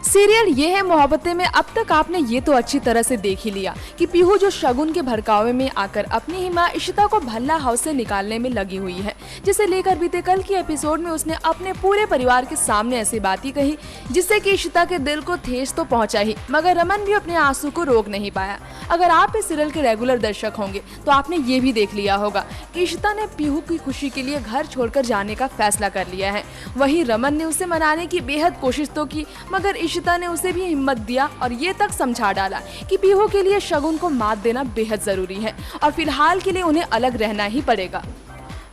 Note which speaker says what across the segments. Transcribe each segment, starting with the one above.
Speaker 1: Serial ये है मोहब्बतें में अब तक आपने ये तो अच्छी तरह से देख ही लिया कि पीहू जो शगुन के भड़कावे में आकर अपनी ही माँ इशिता को भल्ला हाउस से निकालने में लगी हुई है, जिसे लेकर बीते कल की एपिसोड में उसने अपने पूरे परिवार के सामने ऐसी बातें कही जिससे कि इशिता के दिल को ठेस तो पहुंचा ही, मगर रमन भी अपने आंसू को रोक नहीं पाया। अगर आप इस सीरियल के रेगुलर दर्शक होंगे तो आपने ये भी देख लिया होगा कि इशिता ने पीहू की खुशी के लिए घर छोड़कर जाने का फैसला कर लिया है। वहीं रमन ने उसे मनाने की बेहद कोशिश तो की, मगर इशिता ने उसे भी हिम्मत दिया और ये तक समझा डाला कि पीहू के लिए शगुन को मात देना बेहद जरूरी है और फिलहाल के लिए उन्हें अलग रहना ही पड़ेगा।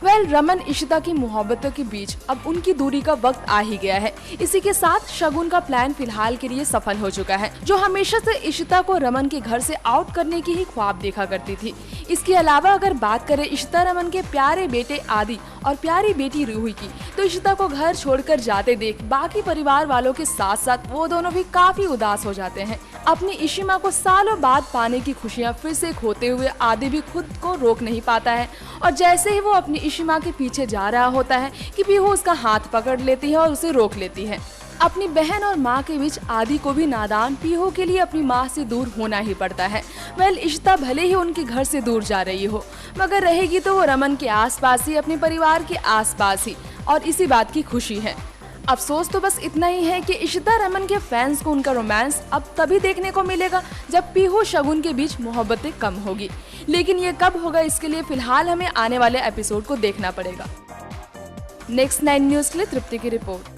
Speaker 1: रमन इशिता की मोहब्बतों के बीच अब उनकी दूरी का वक्त आ ही गया है। इसी के साथ शगुन का प्लान फिलहाल के लिए सफल हो चुका है, जो हमेशा से इशिता को रमन के घर से आउट करने की ही ख्वाब देखा करती थी। इसके अलावा अगर बात करें इशिता रमन के प्यारे बेटे आदि और प्यारी बेटी रूही की, तो इशिता को घर छोड़कर जाते देख बाकी परिवार वालों के साथ साथ वो दोनों भी काफी उदास हो जाते हैं। अपनी इशिमा को सालों बाद पाने की खुशियां फिर से खोते हुए आदि भी खुद को रोक नहीं पाता है, और जैसे ही वो अपनी इशिमा के पीछे जा रहा होता है कि पीहू उसका हाथ पकड़ लेती है और उसे रोक लेती है। अपनी बहन और माँ के बीच आदि को भी नादान पीहू के लिए अपनी माँ से दूर होना ही पड़ता है। इशिता भले ही उनके घर से दूर जा रही हो, मगर रहेगी तो वो रमन के आसपास ही, अपने परिवार के आसपास ही, और इसी बात की खुशी है। अफसोस तो बस इतना ही है कि इशिता रमन के फैंस को उनका रोमांस अब तभी देखने को मिलेगा जब पीहू शगुन के बीच मोहब्बतें कम होगी, लेकिन ये कब होगा इसके लिए फिलहाल हमें आने वाले एपिसोड को देखना पड़ेगा। नेक्स्ट 9 न्यूज़ के लिए तृप्ति की रिपोर्ट।